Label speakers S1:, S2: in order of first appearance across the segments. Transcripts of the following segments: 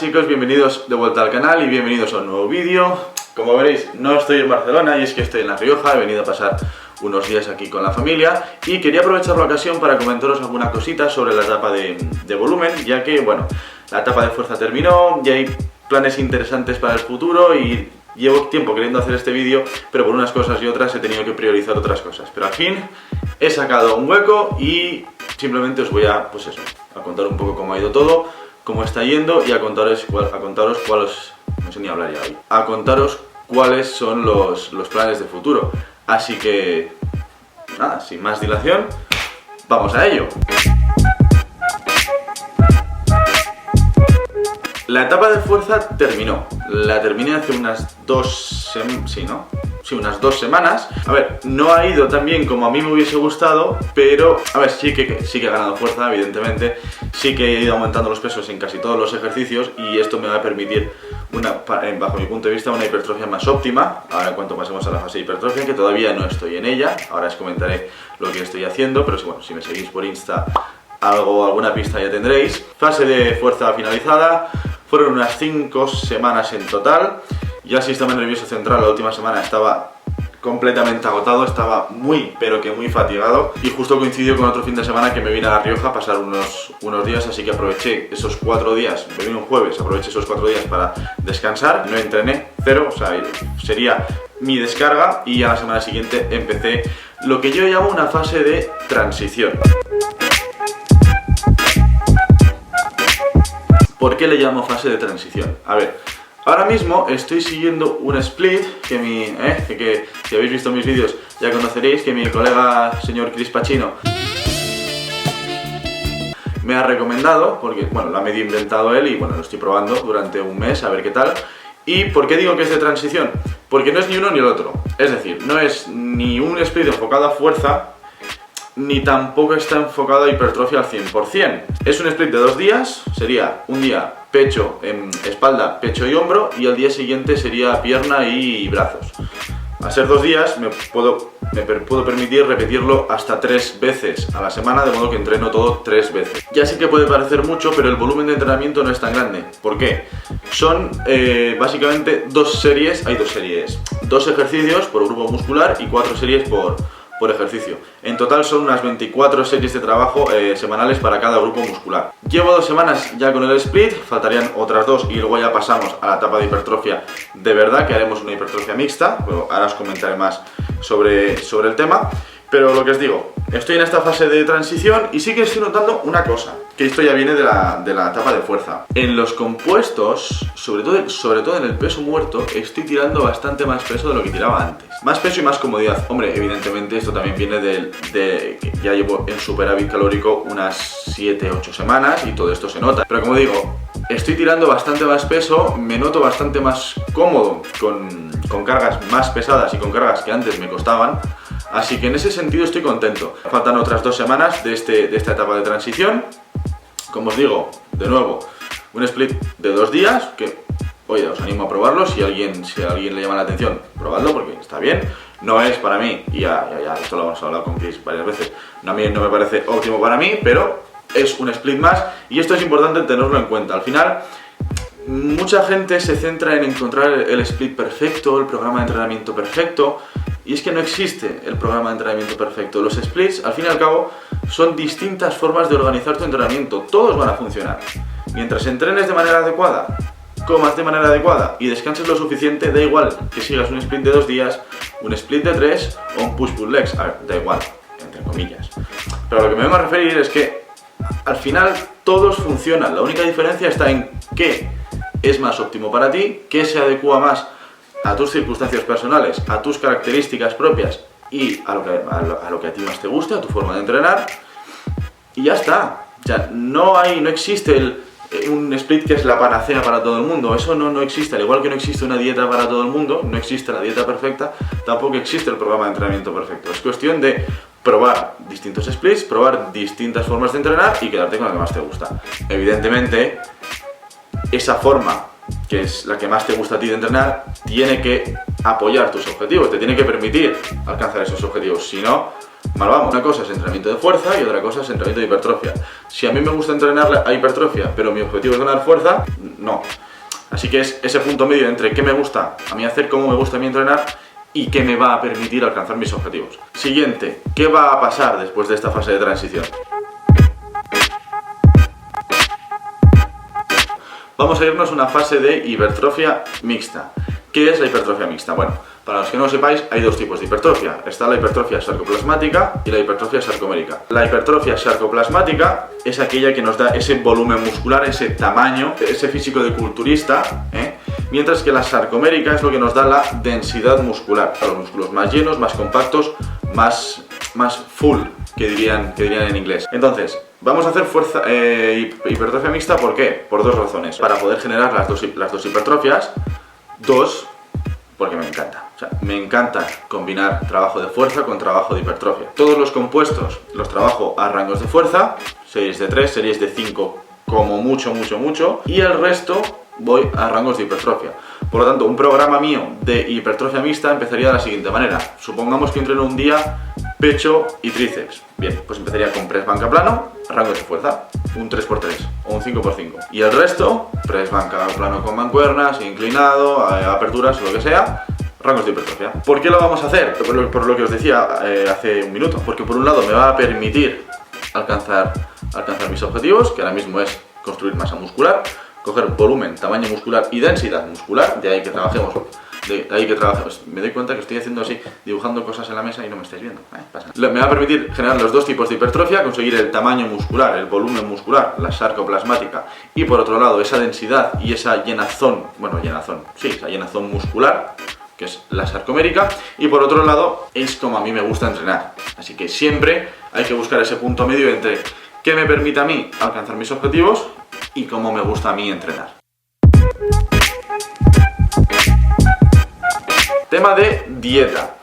S1: chicos, bienvenidos de vuelta al canal y bienvenidos a un nuevo vídeo. Como veréis, no estoy en Barcelona y es que estoy en La Rioja, he venido a pasar unos días aquí con la familia y quería aprovechar la ocasión para comentaros alguna cosita sobre la etapa de volumen, ya que, bueno, la etapa de fuerza terminó y hay planes interesantes para el futuro y llevo tiempo queriendo hacer este vídeo, pero por unas cosas y otras he tenido que priorizar otras cosas. Pero al fin he sacado un hueco y simplemente os voy a, pues eso, a contar un poco cómo ha ido todo, cómo está yendo y a contaros cuáles, no sé ni hablar ya hoy, a contaros cuáles son los planes de futuro. Así que, nada, sin más dilación, vamos a ello. La etapa de fuerza terminó. La terminé hace unas unas 2 semanas. A ver, no ha ido tan bien como a mí me hubiese gustado, pero, a ver, sí que he ganado fuerza, evidentemente. Sí que he ido aumentando los pesos en casi todos los ejercicios y esto me va a permitir, bajo mi punto de vista, una hipertrofia más óptima. Ahora en cuanto pasemos a la fase de hipertrofia, que todavía no estoy en ella, ahora os comentaré lo que estoy haciendo, pero bueno, si me seguís por Insta, alguna pista ya tendréis. Fase de fuerza finalizada. Fueron unas 5 semanas en total. Ya el sistema nervioso central la última semana estaba completamente agotado, estaba muy, pero que muy fatigado. Y justo coincidió con otro fin de semana que me vine a La Rioja a pasar unos días, así que aproveché esos 4 días, me vine un jueves, aproveché esos 4 días para descansar. No entrené, cero, o sea, sería mi descarga y a la semana siguiente empecé lo que yo llamo una fase de transición. ¿Por qué le llamo fase de transición? A ver, ahora mismo estoy siguiendo un split que si habéis visto mis vídeos ya conoceréis, que mi colega señor Chris Pacino me ha recomendado, porque bueno, lo ha medio inventado él y bueno, lo estoy probando durante un mes a ver qué tal. ¿Y por qué digo que es de transición? Porque no es ni uno ni el otro, es decir, no es ni un split enfocado a fuerza, ni tampoco está enfocado a hipertrofia al 100%. Es un split de 2 días, sería un día pecho, espalda, pecho y hombro, y al día siguiente sería pierna y brazos. Al ser 2 días me puedo permitir repetirlo hasta 3 veces a la semana, de modo que entreno todo 3 veces. Ya sí que puede parecer mucho, pero el volumen de entrenamiento no es tan grande. ¿Por qué? Son básicamente 2 series, hay 2 series, 2 ejercicios por grupo muscular y 4 series por ejercicio. En total son unas 24 series de trabajo semanales para cada grupo muscular. Llevo 2 semanas ya con el split, faltarían otras 2 y luego ya pasamos a la etapa de hipertrofia de verdad, que haremos una hipertrofia mixta. Bueno, ahora os comentaré más sobre el tema, pero lo que os digo, estoy en esta fase de transición y sí que estoy notando una cosa, que esto ya viene de la etapa de fuerza. En los compuestos, sobre todo en el peso muerto, estoy tirando bastante más peso de lo que tiraba antes. Más peso y más comodidad. Hombre, evidentemente esto también viene de que ya llevo en superávit calórico unas 7-8 semanas y todo esto se nota. Pero como digo, estoy tirando bastante más peso, me noto bastante más cómodo con cargas más pesadas y con cargas que antes me costaban. Así que en ese sentido estoy contento. Faltan otras 2 semanas de esta etapa de transición. Como os digo, de nuevo, un split de 2 días que, oye, os animo a probarlo. Si a alguien le llama la atención, probadlo porque está bien. No es para mí, y ya esto lo hemos hablado con Chris varias veces, a mí no me parece óptimo para mí, pero es un split más y esto es importante tenerlo en cuenta. Al final, mucha gente se centra en encontrar el split perfecto, el programa de entrenamiento perfecto, y es que no existe el programa de entrenamiento perfecto. Los splits, al fin y al cabo, son distintas formas de organizar tu entrenamiento. Todos van a funcionar. Mientras entrenes de manera adecuada, comas de manera adecuada y descanses lo suficiente, da igual que sigas un split de 2 días, un split de 3 o un push-pull legs. A ver, da igual, entre comillas. Pero lo que me vengo a referir es que al final todos funcionan. La única diferencia está en qué es más óptimo para ti, qué se adecua más a tus circunstancias personales, a tus características propias y a lo que a ti más te guste, a tu forma de entrenar, y ya está. O sea, no existe un split que es la panacea para todo el mundo. Eso no existe. Al igual que no existe una dieta para todo el mundo, no existe la dieta perfecta, tampoco existe el programa de entrenamiento perfecto. Es cuestión de probar distintos splits, probar distintas formas de entrenar y quedarte con la que más te gusta. Evidentemente, esa forma, que es la que más te gusta a ti de entrenar, tiene que apoyar tus objetivos, te tiene que permitir alcanzar esos objetivos. Si no, Mal vamos. Una cosa es entrenamiento de fuerza y otra cosa es entrenamiento de hipertrofia. Si a mí me gusta entrenar a hipertrofia, pero mi objetivo es ganar fuerza, no. Así que es ese punto medio entre qué me gusta a mí hacer, cómo me gusta a mí entrenar y qué me va a permitir alcanzar mis objetivos. Siguiente, ¿qué va a pasar después de esta fase de transición? Vamos a irnos a una fase de hipertrofia mixta. ¿Qué es la hipertrofia mixta? Bueno, para los que no lo sepáis, hay dos tipos de hipertrofia. Está la hipertrofia sarcoplasmática y la hipertrofia sarcomérica. La hipertrofia sarcoplasmática es aquella que nos da ese volumen muscular, ese tamaño, ese físico de culturista, mientras que la sarcomérica es lo que nos da la densidad muscular. Los músculos más llenos, más compactos, más full, que dirían en inglés. Entonces, vamos a hacer hipertrofia mixta, ¿por qué? Por dos razones. Para poder generar las dos hipertrofias. Dos, porque me encanta. O sea, me encanta combinar trabajo de fuerza con trabajo de hipertrofia. Todos los compuestos los trabajo a rangos de fuerza, series de 3, series de 5, como mucho, y el resto voy a rangos de hipertrofia. Por lo tanto, un programa mío de hipertrofia mixta empezaría de la siguiente manera. Supongamos que entreno un día pecho y tríceps. Bien, pues empezaría con press banca plano, rangos de fuerza, un 3x3 o un 5x5. Y el resto, press banca plano con mancuernas, inclinado, aperturas o lo que sea, rangos de hipertrofia. ¿Por qué lo vamos a hacer? Por lo que os decía hace un minuto. Porque por un lado me va a permitir alcanzar mis objetivos, que ahora mismo es construir masa muscular, coger volumen, tamaño muscular y densidad muscular, de ahí que trabajemos. Me doy cuenta que estoy haciendo así, dibujando cosas en la mesa y no me estáis viendo. Me va a permitir generar los dos tipos de hipertrofia, conseguir el tamaño muscular, el volumen muscular, la sarcoplasmática, y por otro lado esa densidad y esa llenazón muscular, que es la sarcomérica, y por otro lado es como a mí me gusta entrenar. Así que siempre hay que buscar ese punto medio entre qué me permite a mí alcanzar mis objetivos y cómo me gusta a mí entrenar. Tema de dieta.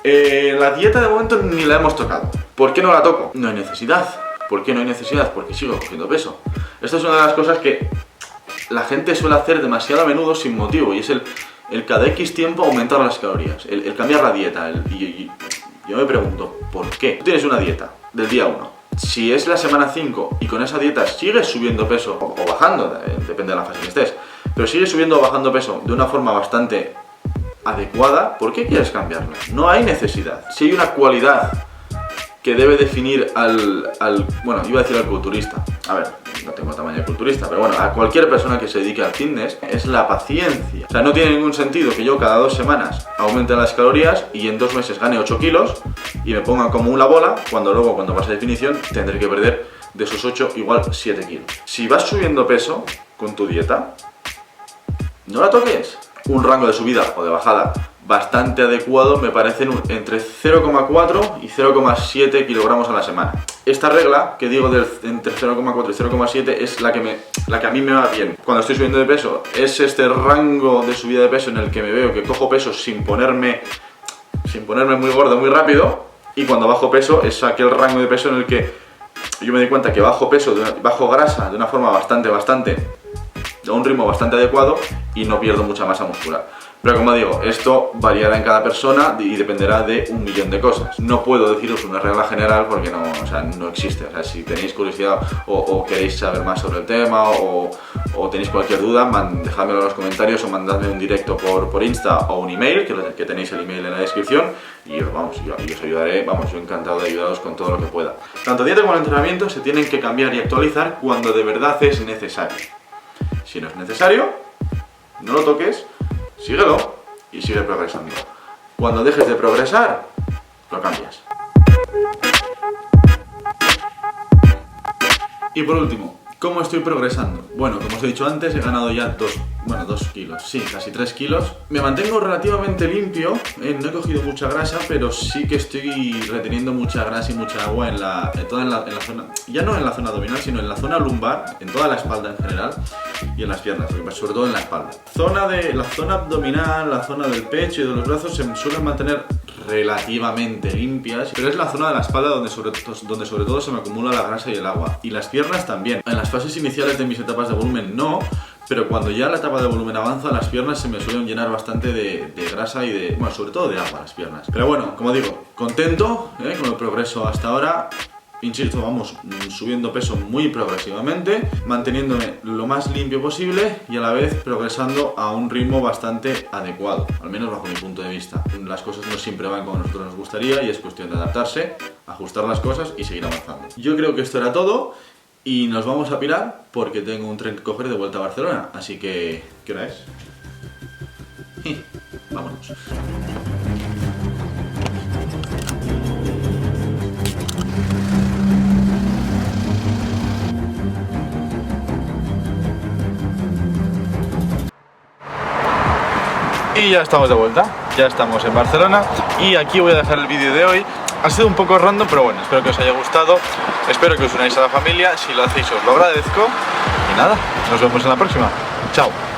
S1: La dieta de momento ni la hemos tocado. ¿Por qué no la toco? No hay necesidad. ¿Por qué no hay necesidad? Porque sigo cogiendo peso. Esta es una de las cosas que la gente suele hacer demasiado a menudo sin motivo, y es el cada X tiempo aumentar las calorías, el cambiar la dieta. Y yo me pregunto, ¿por qué? Tú tienes una dieta del día 1. Si es la semana 5 y con esa dieta sigues subiendo peso o bajando, depende de la fase que estés, pero sigues subiendo o bajando peso de una forma bastante adecuada, ¿por qué quieres cambiarlo? No hay necesidad. Si hay una cualidad que debe definir bueno, iba a decir al culturista, a ver, no tengo tamaño de culturista, pero bueno, a cualquier persona que se dedique al fitness, es la paciencia. O sea, no tiene ningún sentido que yo cada 2 semanas aumente las calorías y en 2 meses gane 8 kilos y me ponga como una bola, cuando luego, cuando pase definición, tendré que perder de esos 8 igual 7 kilos. Si vas subiendo peso con tu dieta, no la toques. Un rango de subida o de bajada bastante adecuado me parece entre 0,4 y 0,7 kilogramos a la semana. Esta regla que digo entre 0,4 y 0,7 es la que a mí me va bien. Cuando estoy subiendo de peso, es este rango de subida de peso en el que me veo que cojo peso sin ponerme muy gordo muy rápido, y cuando bajo peso es aquel rango de peso en el que yo me doy cuenta que bajo grasa de una forma a un ritmo bastante adecuado y no pierdo mucha masa muscular. Pero como digo, esto variará en cada persona y dependerá de un millón de cosas. No puedo deciros una regla general porque no existe. O sea, si tenéis curiosidad o queréis saber más sobre el tema o tenéis cualquier duda, dejadmelo en los comentarios o mandadme un directo por Insta o un email, que tenéis el email en la descripción, y yo os ayudaré, yo encantado de ayudaros con todo lo que pueda. Tanto dieta como el entrenamiento se tienen que cambiar y actualizar cuando de verdad es necesario. Si no es necesario, no lo toques, síguelo y sigue progresando. Cuando dejes de progresar, lo cambias. Y por último, ¿cómo estoy progresando? Bueno, como os he dicho antes, he ganado ya 2 kilos, sí, casi 3 kilos. Me mantengo relativamente limpio, no he cogido mucha grasa, pero sí que estoy reteniendo mucha grasa y mucha agua en la zona, ya no en la zona abdominal, sino en la zona lumbar, en toda la espalda en general y en las piernas, sobre todo en la espalda. La zona abdominal, la zona del pecho y de los brazos se suelen mantener relativamente limpias, pero es la zona de la espalda donde sobre todo se me acumula la grasa y el agua, y las piernas también. En las fases iniciales de mis etapas de volumen no, pero cuando ya la etapa de volumen avanza, las piernas se me suelen llenar bastante de grasa y de, bueno, sobre todo de agua las piernas. Pero bueno, como digo, contento con el progreso hasta ahora. Insisto, vamos subiendo peso muy progresivamente, manteniéndome lo más limpio posible y a la vez progresando a un ritmo bastante adecuado, al menos bajo mi punto de vista. Las cosas no siempre van como a nosotros nos gustaría y es cuestión de adaptarse, ajustar las cosas y seguir avanzando. Yo creo que esto era todo y nos vamos a pirar porque tengo un tren que coger de vuelta a Barcelona, así que... ¿qué hora es? Vámonos. Y ya estamos de vuelta, ya estamos en Barcelona y aquí voy a dejar el vídeo de hoy. Ha sido un poco random, pero bueno, espero que os haya gustado, espero que os unáis a la familia, si lo hacéis os lo agradezco y nada, nos vemos en la próxima. Chao.